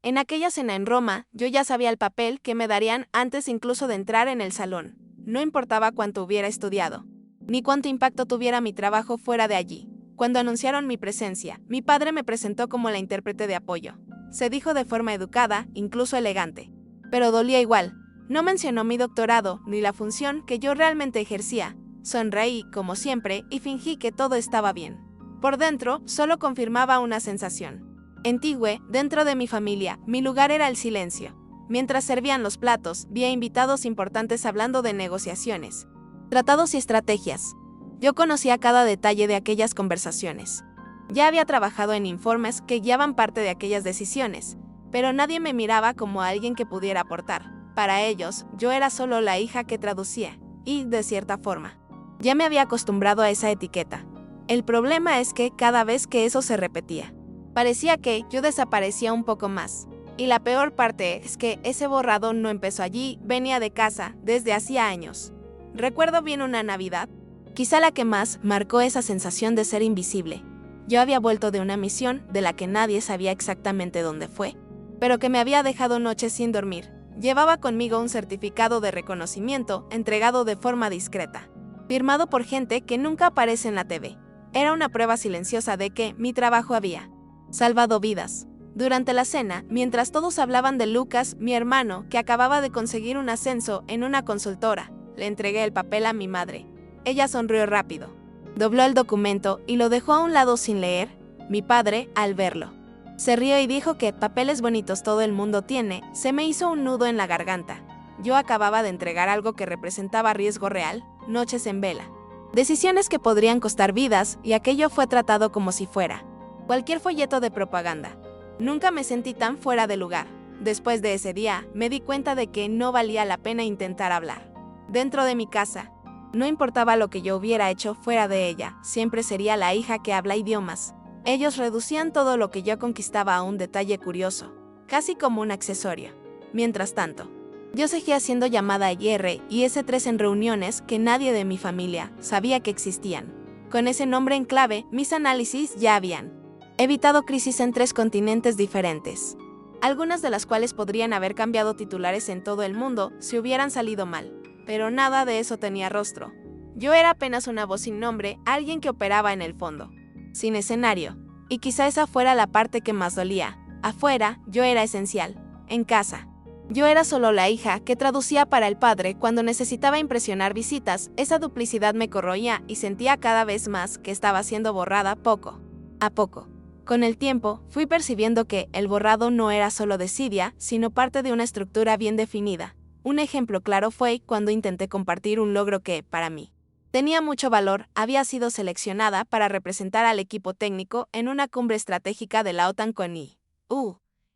En aquella cena en Roma, yo ya sabía el papel que me darían antes incluso de entrar en el salón. No importaba cuánto hubiera estudiado, ni cuánto impacto tuviera mi trabajo fuera de allí. Cuando anunciaron mi presencia, mi padre me presentó como la intérprete de apoyo. Se dijo de forma educada, incluso elegante. Pero dolía igual. No mencionó mi doctorado, ni la función que yo realmente ejercía. Sonreí, como siempre, y fingí que todo estaba bien. Por dentro, solo confirmaba una sensación. En Tigüe, dentro de mi familia, mi lugar era el silencio. Mientras servían los platos, vi a invitados importantes hablando de negociaciones, tratados y estrategias. Yo conocía cada detalle de aquellas conversaciones. Ya había trabajado en informes que guiaban parte de aquellas decisiones, pero nadie me miraba como alguien que pudiera aportar. Para ellos, yo era solo la hija que traducía, y, de cierta forma, ya me había acostumbrado a esa etiqueta. El problema es que cada vez que eso se repetía, parecía que yo desaparecía un poco más. Y la peor parte es que ese borrado no empezó allí, venía de casa, desde hacía años. Recuerdo bien una Navidad, quizá la que más marcó esa sensación de ser invisible. Yo había vuelto de una misión de la que nadie sabía exactamente dónde fue, pero que me había dejado noches sin dormir. Llevaba conmigo un certificado de reconocimiento entregado de forma discreta, firmado por gente que nunca aparece en la TV. Era una prueba silenciosa de que mi trabajo había salvado vidas. Durante la cena, mientras todos hablaban de Lucas, mi hermano, que acababa de conseguir un ascenso en una consultora, le entregué el papel a mi madre. Ella sonrió rápido, dobló el documento y lo dejó a un lado sin leer. Mi padre, al verlo, se rió y dijo que papeles bonitos todo el mundo tiene. Se me hizo un nudo en la garganta. Yo acababa de entregar algo que representaba riesgo real, noches en vela, decisiones que podrían costar vidas, y aquello fue tratado como si fuera cualquier folleto de propaganda. Nunca me sentí tan fuera de lugar. Después de ese día, me di cuenta de que no valía la pena intentar hablar. Dentro de mi casa, no importaba lo que yo hubiera hecho fuera de ella, siempre sería la hija que habla idiomas. Ellos reducían todo lo que yo conquistaba a un detalle curioso, casi como un accesorio. Mientras tanto, yo seguía haciendo llamada IR y S3 en reuniones que nadie de mi familia sabía que existían. Con ese nombre en clave, mis análisis ya habían evitado crisis en 3 continentes diferentes, algunas de las cuales podrían haber cambiado titulares en todo el mundo si hubieran salido mal, pero nada de eso tenía rostro. Yo era apenas una voz sin nombre, alguien que operaba en el fondo, sin escenario, y quizá esa fuera la parte que más dolía. Afuera, yo era esencial. En casa, yo era solo la hija que traducía para el padre cuando necesitaba impresionar visitas. Esa duplicidad me corroía y sentía cada vez más que estaba siendo borrada poco a poco. Con el tiempo, fui percibiendo que el borrado no era solo desidia, sino parte de una estructura bien definida. Un ejemplo claro fue cuando intenté compartir un logro que, para mí, tenía mucho valor. Había sido seleccionada para representar al equipo técnico en una cumbre estratégica de la OTAN con I.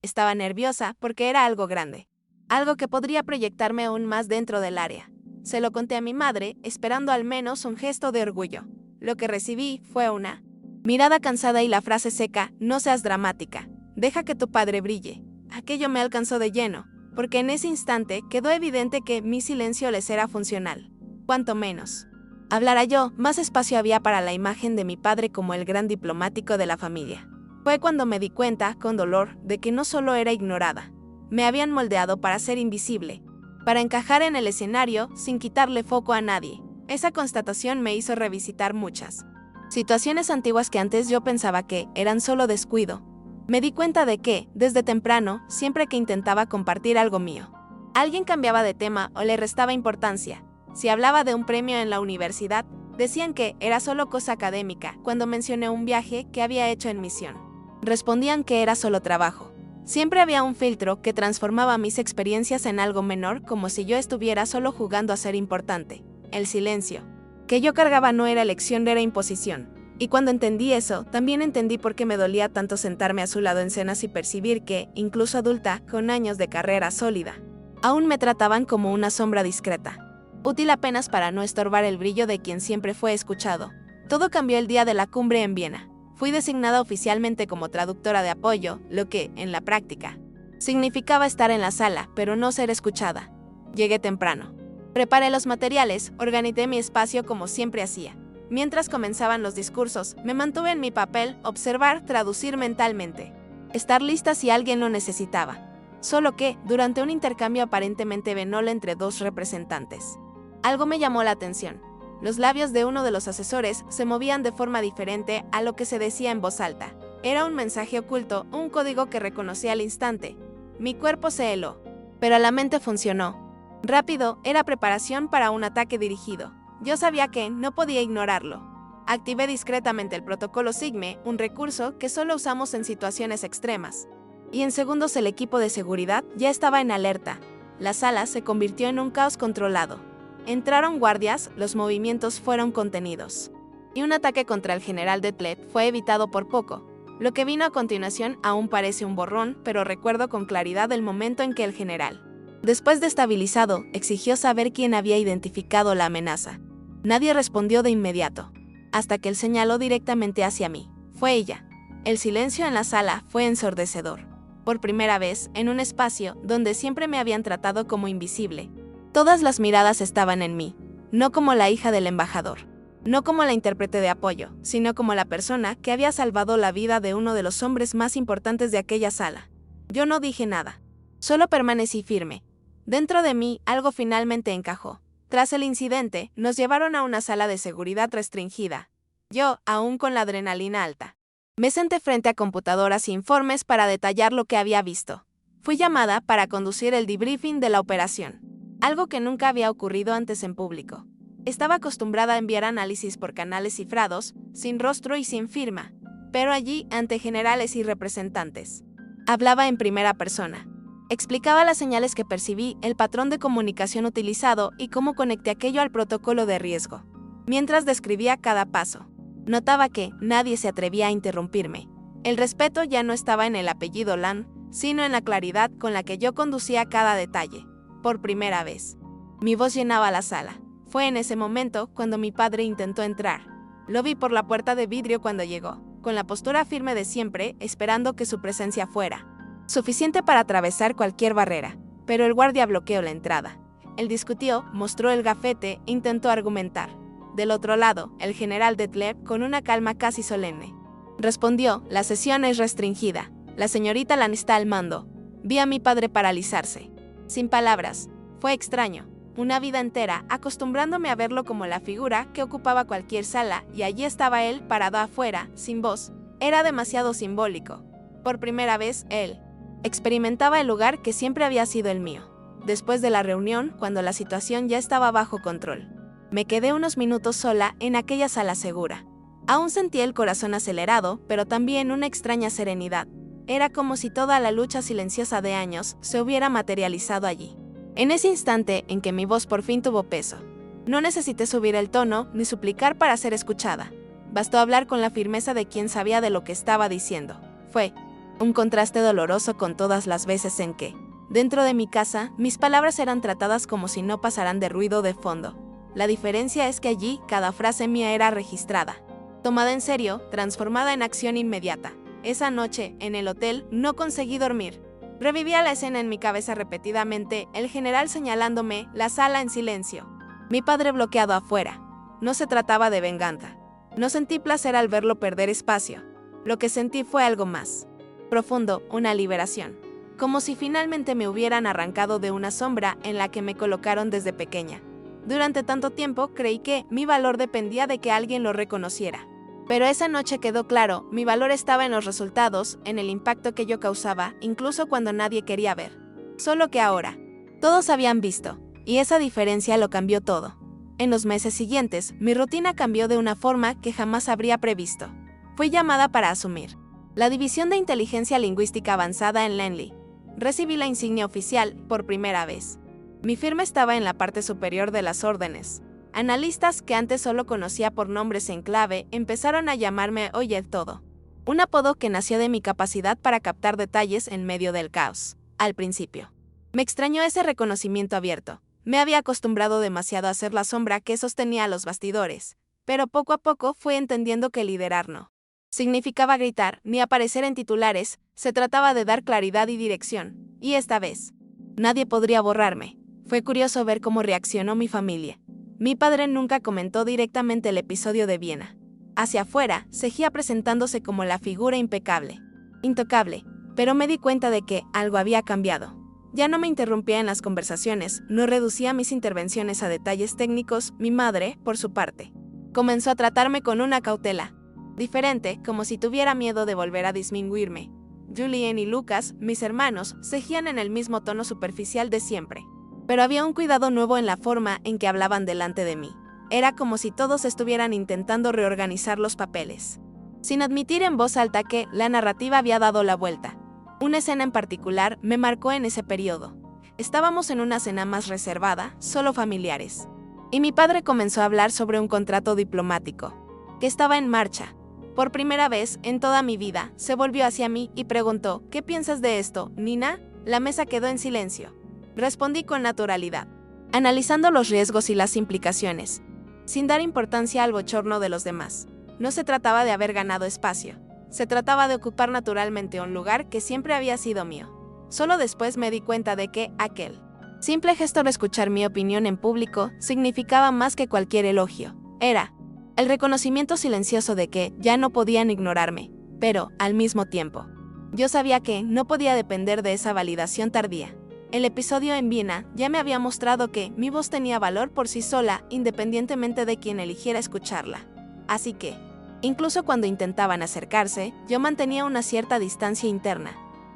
Estaba nerviosa porque era algo grande, algo que podría proyectarme aún más dentro del área. Se lo conté a mi madre, esperando al menos un gesto de orgullo. Lo que recibí fue una mirada cansada y la frase seca: no seas dramática, deja que tu padre brille. Aquello me alcanzó de lleno, porque en ese instante quedó evidente que mi silencio les era funcional. Cuanto menos hablara yo, más espacio había para la imagen de mi padre como el gran diplomático de la familia. Fue cuando me di cuenta, con dolor, de que no solo era ignorada. Me habían moldeado para ser invisible, para encajar en el escenario sin quitarle foco a nadie. Esa constatación me hizo revisitar muchas situaciones antiguas que antes yo pensaba que eran solo descuido. Me di cuenta de que, desde temprano, siempre que intentaba compartir algo mío, alguien cambiaba de tema o le restaba importancia. Si hablaba de un premio en la universidad, decían que era solo cosa académica. Cuando mencioné un viaje que había hecho en misión, respondían que era solo trabajo. Siempre había un filtro que transformaba mis experiencias en algo menor, como si yo estuviera solo jugando a ser importante. El silencio que yo cargaba no era elección, era imposición. Y cuando entendí eso, también entendí por qué me dolía tanto sentarme a su lado en cenas y percibir que, incluso adulta, con años de carrera sólida, aún me trataban como una sombra discreta, útil apenas para no estorbar el brillo de quien siempre fue escuchado. Todo cambió el día de la cumbre en Viena. Fui designada oficialmente como traductora de apoyo, lo que, en la práctica, significaba estar en la sala, pero no ser escuchada. Llegué temprano. Preparé los materiales, organicé mi espacio como siempre hacía. Mientras comenzaban los discursos, me mantuve en mi papel, observar, traducir mentalmente. estar lista si alguien lo necesitaba. Solo que, durante un intercambio aparentemente banal entre dos representantes, algo me llamó la atención. Los labios de uno de los asesores se movían de forma diferente a lo que se decía en voz alta. Era un mensaje oculto, un código que reconocí al instante. Mi cuerpo se heló, pero la mente funcionó. Rápido, era preparación para un ataque dirigido. Yo sabía que no podía ignorarlo. Activé discretamente el protocolo SIGME, un recurso que solo usamos en situaciones extremas. Y en segundos el equipo de seguridad ya estaba en alerta. La sala se convirtió en un caos controlado. Entraron guardias, los movimientos fueron contenidos. Y un ataque contra el general Detlef fue evitado por poco. Lo que vino a continuación aún parece un borrón, pero recuerdo con claridad el momento en que el general, después de estabilizado, exigió saber quién había identificado la amenaza. Nadie respondió de inmediato, hasta que él señaló directamente hacia mí. Fue ella. El silencio en la sala fue ensordecedor. Por primera vez, en un espacio donde siempre me habían tratado como invisible, todas las miradas estaban en mí, no como la hija del embajador, no como la intérprete de apoyo, sino como la persona que había salvado la vida de uno de los hombres más importantes de aquella sala. Yo no dije nada, solo permanecí firme. Dentro de mí, algo finalmente encajó. Tras el incidente, nos llevaron a una sala de seguridad restringida. Yo, aún con la adrenalina alta, me senté frente a computadoras e informes para detallar lo que había visto. Fui llamada para conducir el debriefing de la operación, algo que nunca había ocurrido antes en público. Estaba acostumbrada a enviar análisis por canales cifrados, sin rostro y sin firma, pero allí ante generales y representantes. Hablaba en primera persona. Explicaba las señales que percibí, el patrón de comunicación utilizado y cómo conecté aquello al protocolo de riesgo. Mientras describía cada paso, notaba que nadie se atrevía a interrumpirme. El respeto ya no estaba en el apellido Lan, sino en la claridad con la que yo conducía cada detalle. Por primera vez, mi voz llenaba la sala. Fue en ese momento cuando mi padre intentó entrar. Lo vi por la puerta de vidrio cuando llegó, con la postura firme de siempre, esperando que su presencia fuera suficiente para atravesar cualquier barrera, pero el guardia bloqueó la entrada. Él discutió, mostró el gafete, intentó argumentar. Del otro lado, el general Detlef, con una calma casi solemne, respondió: la sesión es restringida. La señorita Lan está al mando. Vi a mi padre paralizarse. Sin palabras. Fue extraño. Una vida entera acostumbrándome a verlo como la figura que ocupaba cualquier sala, y allí estaba él parado afuera, sin voz. Era demasiado simbólico. Por primera vez, él experimentaba el lugar que siempre había sido el mío. Después de la reunión, cuando la situación ya estaba bajo control, me quedé unos minutos sola en aquella sala segura. Aún sentía el corazón acelerado, pero también una extraña serenidad. Era como si toda la lucha silenciosa de años se hubiera materializado allí. En ese instante en que mi voz por fin tuvo peso, no necesité subir el tono ni suplicar para ser escuchada. Bastó hablar con la firmeza de quien sabía de lo que estaba diciendo. Fue un contraste doloroso con todas las veces en que, dentro de mi casa, mis palabras eran tratadas como si no pasaran de ruido de fondo. La diferencia es que allí cada frase mía era registrada, tomada en serio, transformada en acción inmediata. Esa noche, en el hotel, no conseguí dormir. Revivía la escena en mi cabeza repetidamente, el general señalándome, la sala en silencio. Mi padre bloqueado afuera. No se trataba de venganza. No sentí placer al verlo perder espacio. Lo que sentí fue algo más profundo, una liberación. Como si finalmente me hubieran arrancado de una sombra en la que me colocaron desde pequeña. Durante tanto tiempo creí que mi valor dependía de que alguien lo reconociera. Pero esa noche quedó claro, mi valor estaba en los resultados, en el impacto que yo causaba, incluso cuando nadie quería ver. Solo que ahora, todos habían visto, y esa diferencia lo cambió todo. En los meses siguientes, mi rutina cambió de una forma que jamás habría previsto. Fui llamada para asumir la División de Inteligencia Lingüística Avanzada en Langley. Recibí la insignia oficial por primera vez. Mi firma estaba en la parte superior de las órdenes. Analistas que antes solo conocía por nombres en clave empezaron a llamarme Oye Todo, un apodo que nació de mi capacidad para captar detalles en medio del caos. Al principio, me extrañó ese reconocimiento abierto. Me había acostumbrado demasiado a ser la sombra que sostenía a los bastidores, pero poco a poco fui entendiendo que liderar no significaba gritar ni aparecer en titulares, se trataba de dar claridad y dirección, y esta vez, nadie podría borrarme. Fue curioso ver cómo reaccionó mi familia. Mi padre nunca comentó directamente el episodio de Viena. Hacia afuera, seguía presentándose como la figura impecable, intocable, pero me di cuenta de que algo había cambiado. Ya no me interrumpía en las conversaciones, no reducía mis intervenciones a detalles técnicos. Mi madre, por su parte, comenzó a tratarme con una cautela diferente, como si tuviera miedo de volver a disminguirme. Julien y Lucas, mis hermanos, seguían en el mismo tono superficial de siempre, pero había un cuidado nuevo en la forma en que hablaban delante de mí. Era como si todos estuvieran intentando reorganizar los papeles, sin admitir en voz alta que la narrativa había dado la vuelta. Una escena en particular me marcó en ese periodo. Estábamos en una cena más reservada, solo familiares, y mi padre comenzó a hablar sobre un contrato diplomático que estaba en marcha. Por primera vez en toda mi vida, se volvió hacia mí y preguntó: ¿Qué piensas de esto, Nina? La mesa quedó en silencio. Respondí con naturalidad, analizando los riesgos y las implicaciones, sin dar importancia al bochorno de los demás. No se trataba de haber ganado espacio. Se trataba de ocupar naturalmente un lugar que siempre había sido mío. Solo después me di cuenta de que aquel simple gesto de escuchar mi opinión en público significaba más que cualquier elogio. Era el reconocimiento silencioso de que ya no podían ignorarme, pero, al mismo tiempo, yo sabía que no podía depender de esa validación tardía. El episodio en Viena ya me había mostrado que mi voz tenía valor por sí sola, independientemente de quien eligiera escucharla. Así que, incluso cuando intentaban acercarse, yo mantenía una cierta distancia interna.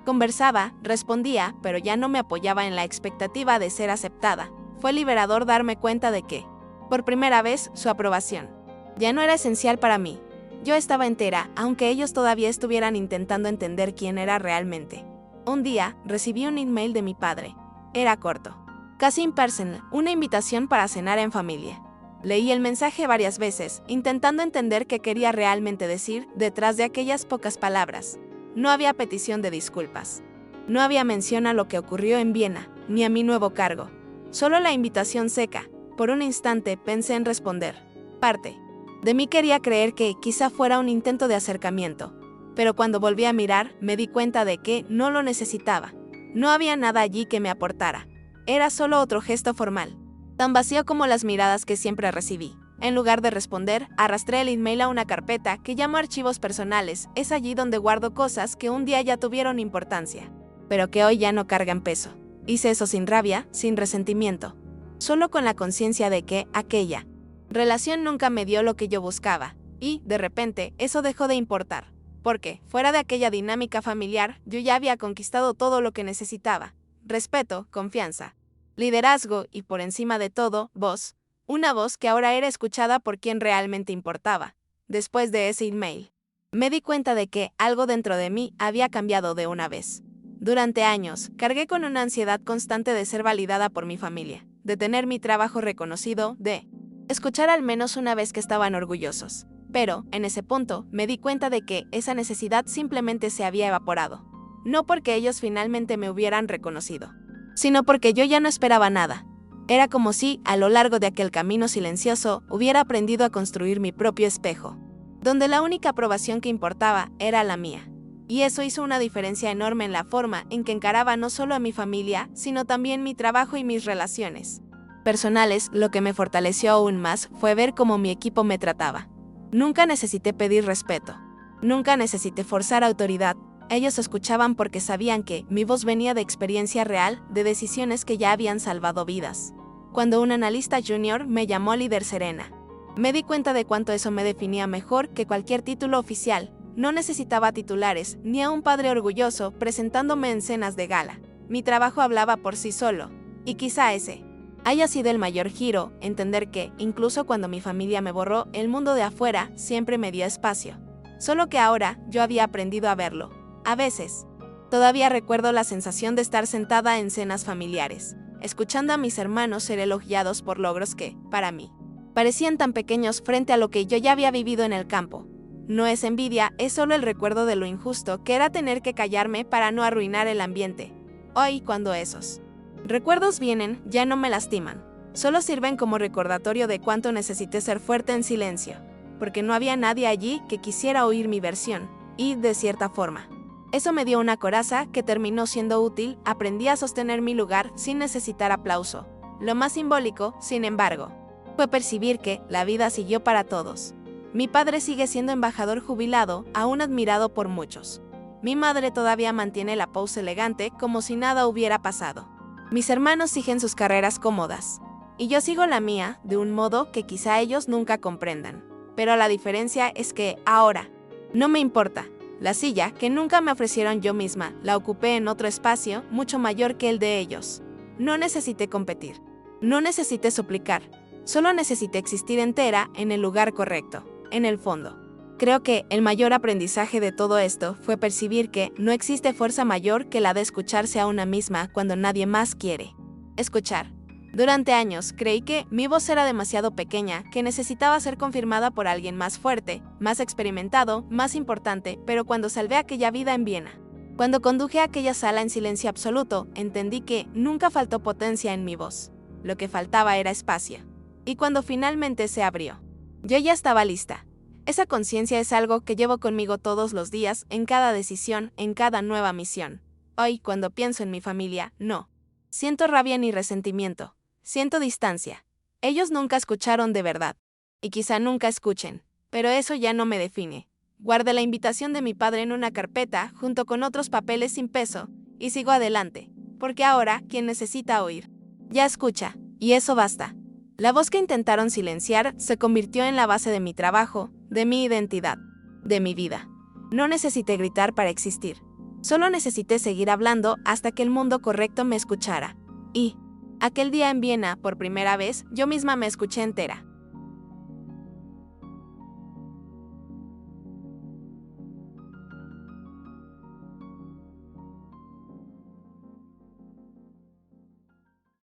Conversaba, respondía, pero ya no me apoyaba en la expectativa de ser aceptada. Fue liberador darme cuenta de que, por primera vez, su aprobación ya no era esencial para mí. Yo estaba entera, aunque ellos todavía estuvieran intentando entender quién era realmente. Un día, recibí un email de mi padre. Era corto, casi impersonal, una invitación para cenar en familia. Leí el mensaje varias veces, intentando entender qué quería realmente decir detrás de aquellas pocas palabras. No había petición de disculpas. No había mención a lo que ocurrió en Viena, ni a mi nuevo cargo. Solo la invitación seca. Por un instante pensé en responder. Parte de mí quería creer que quizá fuera un intento de acercamiento, pero cuando volví a mirar, me di cuenta de que no lo necesitaba. No había nada allí que me aportara. Era solo otro gesto formal, tan vacío como las miradas que siempre recibí. En lugar de responder, arrastré el email a una carpeta que llamo archivos personales. Es allí donde guardo cosas que un día ya tuvieron importancia, pero que hoy ya no cargan peso. Hice eso sin rabia, sin resentimiento, solo con la conciencia de que aquella relación nunca me dio lo que yo buscaba, y, de repente, eso dejó de importar, porque, fuera de aquella dinámica familiar, yo ya había conquistado todo lo que necesitaba: respeto, confianza, liderazgo y, por encima de todo, voz. Una voz que ahora era escuchada por quien realmente importaba. Después de ese email, me di cuenta de que algo dentro de mí había cambiado de una vez. Durante años, cargué con una ansiedad constante de ser validada por mi familia, de tener mi trabajo reconocido, de escuchar al menos una vez que estaban orgullosos. Pero, en ese punto, me di cuenta de que esa necesidad simplemente se había evaporado. No porque ellos finalmente me hubieran reconocido, sino porque yo ya no esperaba nada. Era como si, a lo largo de aquel camino silencioso, hubiera aprendido a construir mi propio espejo, donde la única aprobación que importaba era la mía. Y eso hizo una diferencia enorme en la forma en que encaraba no solo a mi familia, sino también mi trabajo y mis relaciones personales. Lo que me fortaleció aún más fue ver cómo mi equipo me trataba. Nunca necesité pedir respeto. Nunca necesité forzar autoridad. Ellos escuchaban porque sabían que mi voz venía de experiencia real, de decisiones que ya habían salvado vidas. Cuando un analista junior me llamó líder serena, me di cuenta de cuánto eso me definía mejor que cualquier título oficial. No necesitaba titulares, ni a un padre orgulloso presentándome en cenas de gala. Mi trabajo hablaba por sí solo. Y quizá ese haya sido el mayor giro: entender que, incluso cuando mi familia me borró, el mundo de afuera siempre me dio espacio. Solo que ahora yo había aprendido a verlo. A veces, todavía recuerdo la sensación de estar sentada en cenas familiares, escuchando a mis hermanos ser elogiados por logros que, para mí, parecían tan pequeños frente a lo que yo ya había vivido en el campo. No es envidia, es solo el recuerdo de lo injusto que era tener que callarme para no arruinar el ambiente. Hoy, cuando esos recuerdos vienen, ya no me lastiman. Solo sirven como recordatorio de cuánto necesité ser fuerte en silencio, porque no había nadie allí que quisiera oír mi versión, y, de cierta forma, eso me dio una coraza que terminó siendo útil. Aprendí a sostener mi lugar sin necesitar aplauso. Lo más simbólico, sin embargo, fue percibir que la vida siguió para todos. Mi padre sigue siendo embajador jubilado, aún admirado por muchos. Mi madre todavía mantiene la pose elegante como si nada hubiera pasado. Mis hermanos siguen sus carreras cómodas. Y yo sigo la mía de un modo que quizá ellos nunca comprendan. Pero la diferencia es que, ahora, no me importa. La silla, que nunca me ofrecieron yo misma, la ocupé en otro espacio mucho mayor que el de ellos. No necesité competir. No necesité suplicar. Solo necesité existir entera en el lugar correcto, en el fondo. Creo que el mayor aprendizaje de todo esto fue percibir que no existe fuerza mayor que la de escucharse a una misma cuando nadie más quiere. Escuchar. Durante años creí que mi voz era demasiado pequeña, que necesitaba ser confirmada por alguien más fuerte, más experimentado, más importante, pero cuando salvé aquella vida en Viena, cuando conduje a aquella sala en silencio absoluto, entendí que nunca faltó potencia en mi voz. Lo que faltaba era espacio. Y cuando finalmente se abrió, yo ya estaba lista. Esa conciencia es algo que llevo conmigo todos los días, en cada decisión, en cada nueva misión. Hoy, cuando pienso en mi familia, no siento rabia ni resentimiento. Siento distancia. Ellos nunca escucharon de verdad. Y quizá nunca escuchen. Pero eso ya no me define. Guardé la invitación de mi padre en una carpeta, junto con otros papeles sin peso, y sigo adelante. Porque ahora, quien necesita oír, ya escucha, y eso basta. La voz que intentaron silenciar se convirtió en la base de mi trabajo, de mi identidad, de mi vida. No necesité gritar para existir. Solo necesité seguir hablando hasta que el mundo correcto me escuchara. Y aquel día en Viena, por primera vez, yo misma me escuché entera.